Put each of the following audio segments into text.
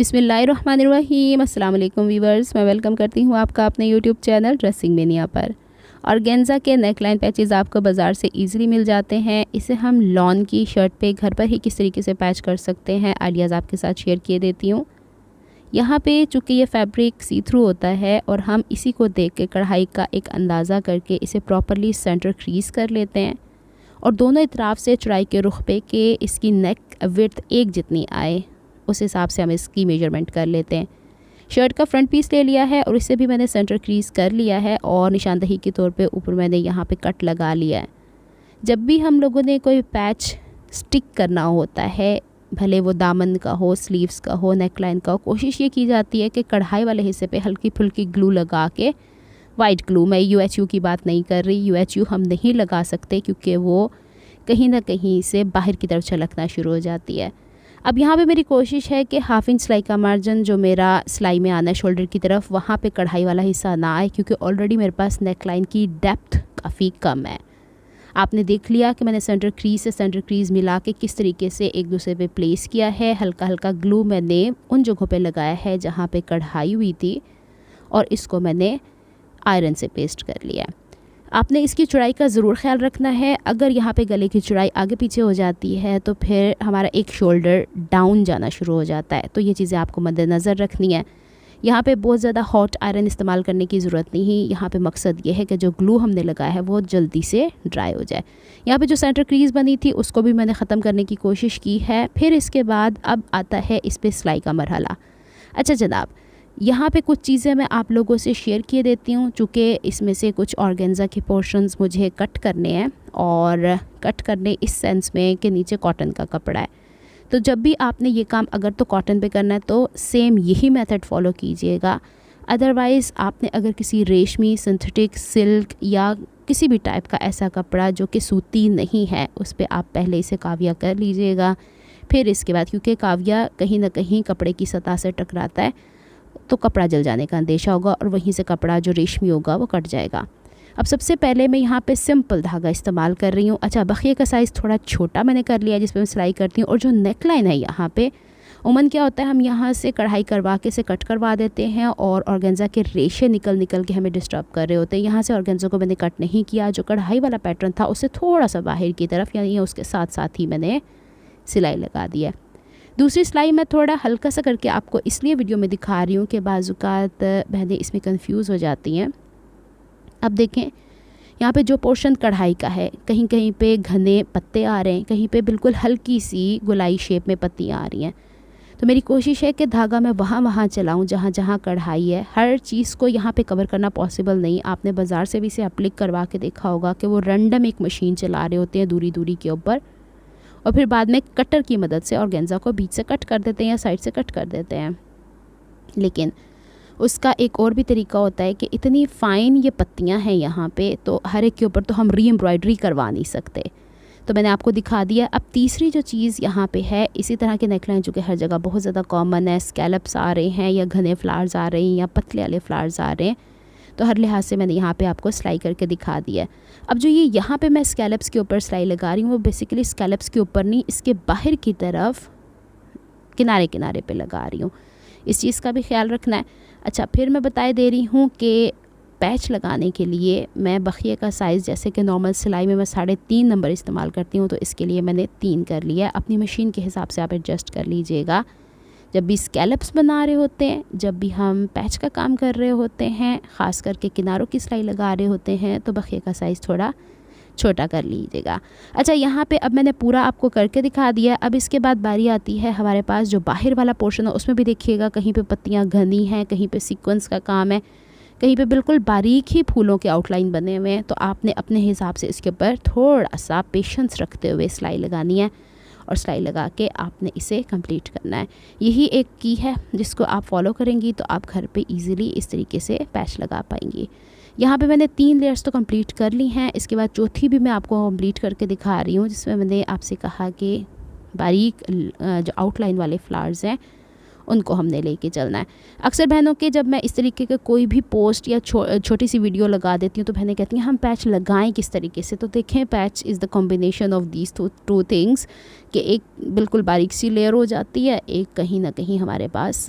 बिस्मिल्लाहिर्रहमानिर्रहीम। अस्सलाम वालेकुम वीवर्स, मैं वेलकम करती हूँ आपका अपने यूट्यूब चैनल ड्रेसिंग मेनिया पर। ऑर्गेन्जा के नेकलाइन पैचेस आपको बाज़ार से इजीली मिल जाते हैं। इसे हम लॉन की शर्ट पे घर पर ही किस तरीके से पैच कर सकते हैं आइडियाज़ आपके साथ शेयर किए देती हूँ। यहाँ पे चूँकि ये फैब्रिक सी थ्रू होता है और हम इसी को देख के कढ़ाई का एक अंदाज़ा करके इसे प्रॉपरली सेंटर क्रीज़ कर लेते हैं और दोनों इतराफ़ से चौड़ाई के रुख पे के इसकी नेक विड्थ एक जितनी आए उस हिसाब से हम इसकी मेजरमेंट कर लेते हैं। शर्ट का फ्रंट पीस ले लिया है और इसे भी मैंने सेंटर क्रीज़ कर लिया है और निशानदही के तौर पे ऊपर मैंने यहाँ पे कट लगा लिया है। जब भी हम लोगों ने कोई पैच स्टिक करना होता है, भले वो दामन का हो, स्लीव्स का हो, नेकलाइन का हो, कोशिश ये की जाती है कि कढ़ाई वाले हिस्से पे हल्की फुल्की ग्लू लगा के, वाइट ग्लू, मैं UHU की बात नहीं कर रही, UHU हम नहीं लगा सकते क्योंकि वो कहीं ना कहीं से बाहर की तरफ छलकना शुरू हो जाती है। अब यहाँ पे मेरी कोशिश है कि हाफ इंच सिलाई का मार्जिन जो मेरा सिलाई में आना है शोल्डर की तरफ, वहाँ पे कढ़ाई वाला हिस्सा ना आए क्योंकि ऑलरेडी मेरे पास नेकलाइन की डेप्थ काफ़ी कम है। आपने देख लिया कि मैंने सेंटर क्रीज़ से सेंटर क्रीज़ मिला के किस तरीके से एक दूसरे पे प्लेस किया है। हल्का हल्का ग्लू मैंने उन जगहों पे लगाया है जहाँ पे कढ़ाई हुई थी और इसको मैंने आयरन से पेस्ट कर लिया है। आपने इसकी चौड़ाई का ज़रूर ख्याल रखना है। अगर यहाँ पे गले की चौड़ाई आगे पीछे हो जाती है तो फिर हमारा एक शोल्डर डाउन जाना शुरू हो जाता है, तो ये चीज़ें आपको मद्देनज़र रखनी है। यहाँ पे बहुत ज़्यादा हॉट आयरन इस्तेमाल करने की ज़रूरत नहीं। यहाँ पे मकसद ये है कि जो ग्लू हमने लगाया है वो जल्दी से ड्राई हो जाए। यहाँ पे जो सेंटर क्रीज़ बनी थी उसको भी मैंने ख़त्म करने की कोशिश की है। फिर इसके बाद अब आता है इस पर सिलाई का मरहला। अच्छा जनाब, यहाँ पे कुछ चीज़ें मैं आप लोगों से शेयर किए देती हूँ चूँकि इसमें से कुछ ऑर्गेन्जा के पोर्शंस मुझे कट करने हैं और कट करने इस सेंस में कि नीचे कॉटन का कपड़ा है। तो जब भी आपने ये काम अगर तो कॉटन पे करना है तो सेम यही मेथड फॉलो कीजिएगा। अदरवाइज़ आपने अगर किसी रेशमी, सिंथेटिक, सिल्क या किसी भी टाइप का ऐसा कपड़ा जो कि सूती नहीं है उस पर आप पहले इसे काविया कर लीजिएगा। फिर इसके बाद क्योंकि काविया कहीं ना कहीं कपड़े की सतह से टकराता है तो कपड़ा जल जाने का अंदेशा होगा और वहीं से कपड़ा जो रेशमी होगा वो कट जाएगा। अब सबसे पहले मैं यहाँ पे सिंपल धागा इस्तेमाल कर रही हूँ। अच्छा, बखिए का साइज़ थोड़ा छोटा मैंने कर लिया है जिस पे मैं सिलाई करती हूँ। और जो नेकलाइन है यहाँ पे उमन क्या होता है, हम यहाँ से कढ़ाई करवा के से कट करवा देते हैं और ऑर्गेन्जा के रेशे निकल के हमें डिस्टर्ब कर रहे होते हैं। यहाँ से ऑर्गेन्जा को मैंने कट नहीं किया, जो कढ़ाई वाला पैटर्न था उससे थोड़ा सा बाहर की तरफ यानी उसके साथ साथ ही मैंने सिलाई लगा दी है। दूसरी सिलाई मैं थोड़ा हल्का सा करके आपको इसलिए वीडियो में दिखा रही हूँ कि बाज़ुकात बहनें इसमें कंफ्यूज हो जाती हैं। अब देखें यहाँ पे जो पोर्शन कढ़ाई का है, कहीं कहीं पे घने पत्ते आ रहे हैं, कहीं पे बिल्कुल हल्की सी गोलाई शेप में पत्तियाँ आ रही हैं। तो मेरी कोशिश है कि धागा मैं वहाँ चलाऊँ जहाँ जहाँ कढ़ाई है। हर चीज़ को यहाँ पे कवर करना पॉसिबल नहीं। आपने बाज़ार से भी इसे अप्लिक करवा के देखा होगा कि वो रैंडम एक मशीन चला रहे होते हैं दूरी दूरी के ऊपर और फिर बाद में कटर की मदद से ऑर्गेन्जा को बीच से कट कर देते हैं या साइड से कट कर देते हैं। लेकिन उसका एक और भी तरीका होता है कि इतनी फ़ाइन ये पत्तियां हैं यहाँ पे तो हर एक के ऊपर तो हम री एम्ब्रॉयडरी करवा नहीं सकते। तो मैंने आपको दिखा दिया। अब तीसरी जो चीज़ यहाँ पे है, इसी तरह के नेकलाइन जो कि हर जगह बहुत ज़्यादा कॉमन है, स्कैलप्स आ रहे हैं या घने फ्लावर्स आ रहे हैं या पतले वाले फ्लावर्स आ रहे हैं, तो हर लिहाज से मैंने यहाँ पे आपको सिलाई करके दिखा दिया है। अब जो ये यहाँ पे मैं स्कैलप्स के ऊपर सिलाई लगा रही हूँ वो बेसिकली स्कैलप्स के ऊपर नहीं, इसके बाहर की तरफ किनारे किनारे पे लगा रही हूँ। इस चीज़ का भी ख्याल रखना है। अच्छा, फिर मैं बताए दे रही हूँ कि पैच लगाने के लिए मैं बखिए का साइज़, जैसे कि नॉर्मल सिलाई में मैं 3.5 नंबर इस्तेमाल करती हूँ, तो इसके लिए मैंने 3 कर लिया है। अपनी मशीन के हिसाब से आप एडजस्ट कर लीजिएगा। जब भी स्कैलप्स बना रहे होते हैं, जब भी हम पैच का काम कर रहे होते हैं, ख़ास करके किनारों की सिलाई लगा रहे होते हैं, तो बखिए का साइज़ थोड़ा छोटा कर लीजिएगा। अच्छा, यहाँ पे अब मैंने पूरा आपको करके दिखा दिया। अब इसके बाद बारी आती है हमारे पास जो बाहर वाला पोर्शन है, उसमें भी देखिएगा कहीं पे पत्तियाँ घनी हैं, कहीं पे सीक्वेंस का काम है, कहीं पे बिल्कुल बारीक ही फूलों के आउटलाइन बने हुए हैं। तो आपने अपने हिसाब से इसके ऊपर थोड़ा सा पेशेंस रखते हुए सिलाई लगानी है और सिलाई लगा के आपने इसे कंप्लीट करना है। यही एक की है जिसको आप फॉलो करेंगी तो आप घर पे इजीली इस तरीके से पैच लगा पाएंगी। यहाँ पे मैंने 3 लेयर्स तो कंप्लीट कर ली हैं। इसके बाद चौथी भी मैं आपको कंप्लीट करके दिखा रही हूँ, जिसमें मैंने आपसे कहा कि बारीक जो आउटलाइन वाले फ्लावर्स हैं उनको हमने लेके चलना है। अक्सर बहनों के जब मैं इस तरीके का कोई भी पोस्ट या छोटी सी वीडियो लगा देती हूँ तो बहनें कहती हैं हम पैच लगाएं किस तरीके से। तो देखें, patch is the combination of these two things कि एक बिल्कुल बारीक सी लेयर हो जाती है, एक कहीं ना कहीं हमारे पास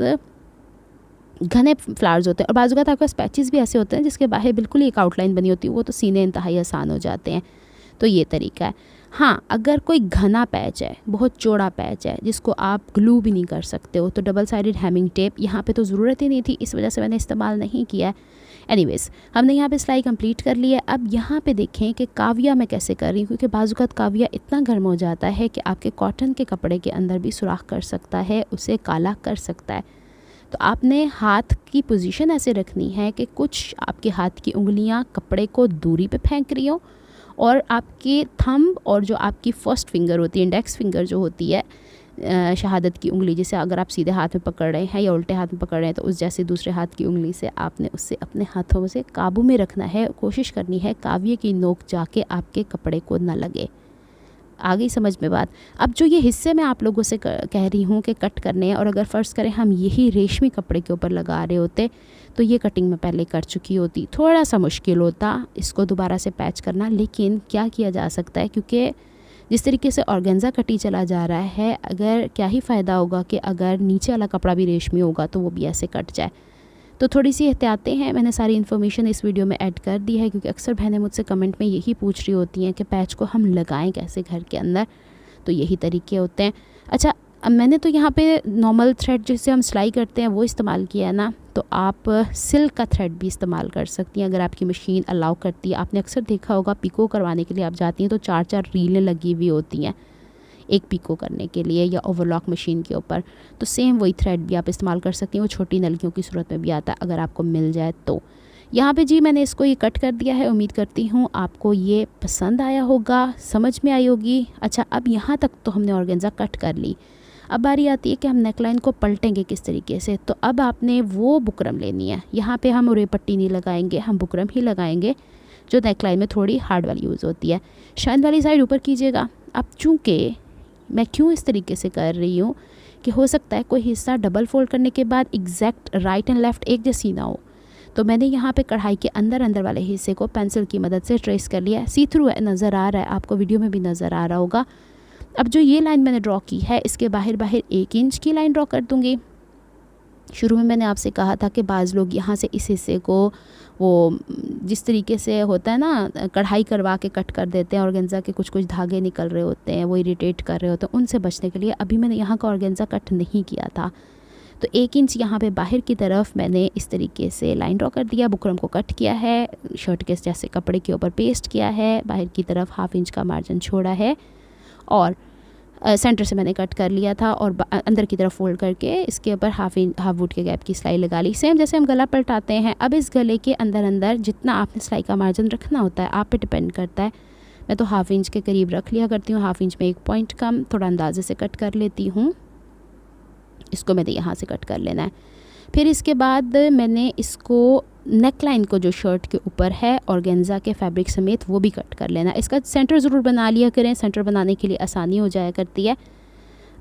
घने फ्लावर्स होते हैं, और बाजू का आपके पास पैचेस भी ऐसे होते हैं जिसके बाहर बिल्कुल एक आउटलाइन बनी होती है, वो तो सीने इंतहाई आसान हो जाते हैं। तो ये तरीका है। हाँ, अगर कोई घना पैच है, बहुत चौड़ा पैच है जिसको आप ग्लू भी नहीं कर सकते हो, तो डबल साइडेड हैमिंग टेप यहाँ पे तो ज़रूरत ही नहीं थी, इस वजह से मैंने इस्तेमाल नहीं किया है। एनीवेज़, हमने यहाँ पे सिलाई कंप्लीट कर ली है। अब यहाँ पे देखें कि काविया मैं कैसे कर रही हूँ, क्योंकि बाजुकात काविया इतना गर्म हो जाता है कि आपके कॉटन के कपड़े के अंदर भी सुराख कर सकता है, उसे काला कर सकता है। तो आपने हाथ की पोजीशन ऐसे रखनी है कि कुछ आपके हाथ की उंगलियां कपड़े को दूरी पे फेंक रही हो, और आपके थंब और जो आपकी फर्स्ट फिंगर होती है, इंडेक्स फिंगर जो होती है, शहादत की उंगली, जिसे अगर आप सीधे हाथ में पकड़ रहे हैं या उल्टे हाथ में पकड़ रहे हैं तो उस जैसे दूसरे हाथ की उंगली से आपने उससे अपने हाथों से काबू में रखना है। कोशिश करनी है काविये की नोक जाके आपके कपड़े को ना लगे। आ गई समझ में बात। अब जो ये हिस्से मैं आप लोगों से कह रही हूँ कि कट करने हैं, और अगर फ़र्ज़ करें हम यही रेशमी कपड़े के ऊपर लगा रहे होते तो ये कटिंग मैं पहले कर चुकी होती। थोड़ा सा मुश्किल होता इसको दोबारा से पैच करना, लेकिन क्या किया जा सकता है, क्योंकि जिस तरीके से ऑर्गेन्जा कटी चला जा रहा है, अगर क्या ही फ़ायदा होगा कि अगर नीचे वाला कपड़ा भी रेशमी होगा तो वो भी ऐसे कट जाए। तो थोड़ी सी एहतियातें हैं, मैंने सारी इन्फॉर्मेशन इस वीडियो में ऐड कर दी है, क्योंकि अक्सर बहनें मुझसे कमेंट में यही पूछ रही होती हैं कि पैच को हम लगाएं कैसे घर के अंदर। तो यही तरीके होते हैं। अच्छा, अब मैंने तो यहाँ पे नॉर्मल थ्रेड जिससे हम सिलाई करते हैं वो इस्तेमाल किया है ना, तो आप सिल्क का थ्रेड भी इस्तेमाल कर सकती हैं अगर आपकी मशीन अलाउ करती है। आपने अक्सर देखा होगा पिको करवाने के लिए आप जाती हैं तो 4-4 रीलें लगी हुई होती हैं एक पिको करने के लिए या ओवरलॉक मशीन के ऊपर। तो सेम वही थ्रेड भी आप इस्तेमाल कर सकती हैं, वो छोटी नलकियों की सूरत में भी आता है अगर आपको मिल जाए तो। यहाँ पे जी मैंने इसको ये कट कर दिया है। उम्मीद करती हूँ आपको ये पसंद आया होगा, समझ में आई होगी। अच्छा, अब यहाँ तक तो हमने ऑर्गेन्जा कट कर ली। अब बारी आती है कि हम नेकलाइन को पलटेंगे किस तरीके से। तो अब आपने वो बुकरम लेनी है। यहाँ पे हम उरे पट्टी नहीं लगाएंगे, हम बुकरम ही लगाएंगे जो नेकलाइन में थोड़ी हार्ड वाली यूज़ होती है। शाइन वाली साइड ऊपर कीजिएगा। अब चूँकि मैं क्यों इस तरीके से कर रही हूँ कि हो सकता है कोई हिस्सा डबल फोल्ड करने के बाद एग्जैक्ट राइट एंड लेफ़्ट एक जैसी ना हो, तो मैंने यहाँ पे कढ़ाई के अंदर वाले हिस्से को पेंसिल की मदद से ट्रेस कर लिया है। सी थ्रू नज़र आ रहा है आपको, वीडियो में भी नज़र आ रहा होगा। अब जो ये लाइन मैंने ड्रॉ की है इसके बाहर 1 इंच की लाइन ड्रॉ कर दूँगी। शुरू में मैंने आपसे कहा था कि बाज़ लोग यहाँ से इस हिस्से को वो जिस तरीके से होता है ना कढ़ाई करवा के कट कर देते हैं, ऑर्गेन्जा के कुछ धागे निकल रहे होते हैं, वो इरिटेट कर रहे होते हैं, उनसे बचने के लिए अभी मैंने यहाँ का ऑर्गेन्जा कट नहीं किया था। तो 1 इंच यहाँ पे बाहर की तरफ मैंने इस तरीके से लाइन ड्रॉ कर दिया, बुकरम को कट किया है, शर्ट के जैसे कपड़े के ऊपर पेस्ट किया है, बाहर की तरफ 1/2 इंच का मार्जिन छोड़ा है और सेंटर से मैंने कट कर लिया था और अंदर की तरफ फोल्ड करके इसके ऊपर हाफ वुड के गैप की सिलाई लगा ली। सेम जैसे हम गला पलटाते हैं। अब इस गले के अंदर जितना आपने सिलाई का मार्जिन रखना होता है आप पे डिपेंड करता है। मैं तो 1/2 इंच के करीब रख लिया करती हूँ, 1/2 इंच में 1 पॉइंट कम, थोड़ा अंदाजे से कट कर लेती हूँ। इसको मैंने यहाँ से कट कर लेना है। फिर इसके बाद मैंने इसको नेक लाइन को जो शर्ट के ऊपर है ऑर्गेन्जा के फैब्रिक समेत वो भी कट कर लेना। इसका सेंटर ज़रूर बना लिया करें, सेंटर बनाने के लिए आसानी हो जाया करती है।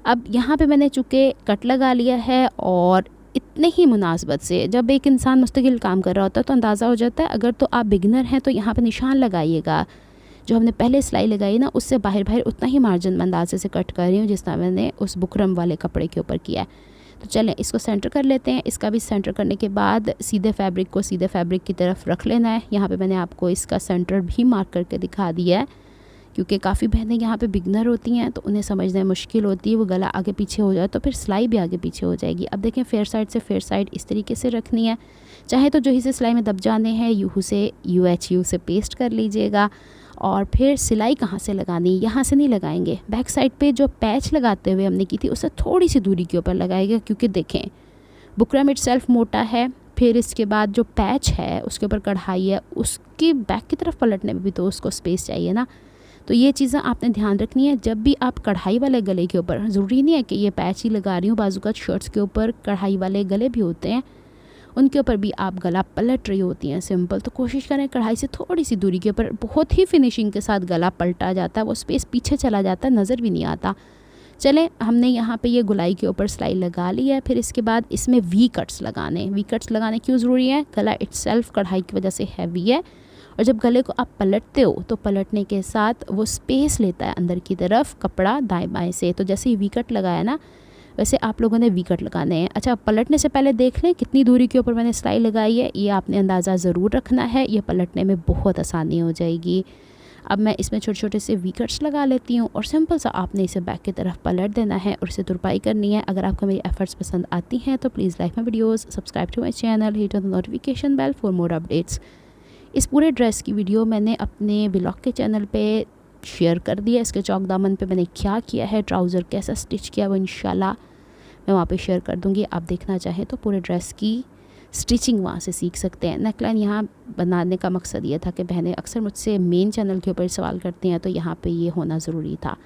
अब यहाँ पे मैंने चूँकि कट लगा लिया है और इतने ही मुनासबत से जब एक इंसान मुस्तकिल काम कर रहा होता है तो अंदाज़ा हो जाता है। अगर तो आप बिगनर हैं तो यहाँ पे निशान लगाइएगा, जो हमने पहले सिलाई लगाई ना उससे बाहर उतना ही मार्जिन अंदाजे से कट कर रही हूँ जितना मैंने उस बुकरम वाले कपड़े के ऊपर किया है। तो चलें इसको सेंटर कर लेते हैं। इसका भी सेंटर करने के बाद सीधे फैब्रिक को सीधे फैब्रिक की तरफ रख लेना है। यहाँ पे मैंने आपको इसका सेंटर भी मार्क करके दिखा दिया है, क्योंकि काफ़ी बहनें यहाँ पे बिगनर होती हैं तो उन्हें समझना मुश्किल होती है। वो गला आगे पीछे हो जाए तो फिर सिलाई भी आगे पीछे हो जाएगी। अब देखें फेयर साइड से फेयर साइड इस तरीके से रखनी है। चाहे तो जो हिस्से सिलाई में दब जाने हैं यूँ से UHU से पेस्ट कर लीजिएगा। और फिर सिलाई कहाँ से लगानी, यहाँ से नहीं लगाएंगे, बैक साइड पे जो पैच लगाते हुए हमने की थी उससे थोड़ी सी दूरी के ऊपर लगाएगा। क्योंकि देखें बुकरम इटसेल्फ मोटा है, फिर इसके बाद जो पैच है उसके ऊपर कढ़ाई है, उसकी बैक की तरफ पलटने में भी तो उसको स्पेस चाहिए ना। तो ये चीज़ें आपने ध्यान रखनी है जब भी आप कढ़ाई वाले गले के ऊपर। ज़रूरी नहीं है कि ये पैच ही लगा रही हूँ, बाजू का शर्ट्स के ऊपर कढ़ाई वाले गले भी होते हैं, उनके ऊपर भी आप गला पलट रही होती हैं सिंपल। तो कोशिश करें कढ़ाई से थोड़ी सी दूरी के ऊपर। बहुत ही फिनिशिंग के साथ गला पलटा जाता है, वो स्पेस पीछे चला जाता है, नज़र भी नहीं आता। चलें, हमने यहाँ पे ये गुलाई के ऊपर सिलाई लगा ली है। फिर इसके बाद इसमें वी कट्स लगाने। वी कट्स लगाने क्यों ज़रूरी है? गला इट्सेल्फ कढ़ाई की वजह से हैवी है, और जब गले को आप पलटते हो तो पलटने के साथ वो स्पेस लेता है अंदर की तरफ कपड़ा दाएं बाएं से। तो जैसे ही वी कट लगाया ना, वैसे आप लोगों ने वी कट लगाने हैं। अच्छा, पलटने से पहले देख लें कितनी दूरी के ऊपर मैंने सिलाई लगाई है, ये आपने अंदाज़ा ज़रूर रखना है, ये पलटने में बहुत आसानी हो जाएगी। अब मैं इसमें छोटे छोटे से वी कट्स लगा लेती हूँ, और सिंपल सा आपने इसे बैक की तरफ पलट देना है और इसे तुरपाई करनी है। अगर आपको मेरी एफर्ट्स पसंद आती हैं तो please like my videos, subscribe to my channel, hit on the notification bell for more updates. इस पूरे ड्रेस की वीडियो मैंने अपने ब्लॉग के चैनल पे शेयर कर दिया। इसके चौक दामन पे मैंने क्या किया है, ट्राउज़र कैसा स्टिच किया, वो इंशाल्लाह मैं वहाँ पे शेयर कर दूँगी। आप देखना चाहें तो पूरे ड्रेस की स्टिचिंग वहाँ से सीख सकते हैं। नेकलाइन यहाँ बनाने का मकसद ये था कि बहनें अक्सर मुझसे मेन चैनल के ऊपर सवाल करती हैं, तो यहाँ पे ये होना ज़रूरी था।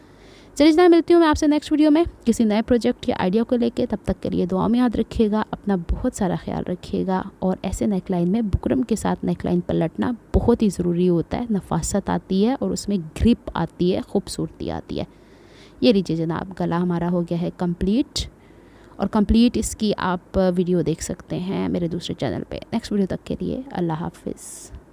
चलिए जना, मिलती हूँ मैं आपसे नेक्स्ट वीडियो में किसी नए प्रोजेक्ट या आइडिया को लेके। तब तक के लिए दुआ में याद रखिएगा, अपना बहुत सारा ख्याल रखिएगा। और ऐसे नेकलाइन में बुकरम के साथ नेकलाइन पलटना बहुत ही ज़रूरी होता है। नफासत आती है और उसमें ग्रिप आती है, खूबसूरती आती है। ये लीजिए जनाब, गला हमारा हो गया है कंप्लीट, और कंप्लीट इसकी आप वीडियो देख सकते हैं मेरे दूसरे चैनल पे। नेक्स्ट वीडियो तक के लिए अल्लाह हाफिज़।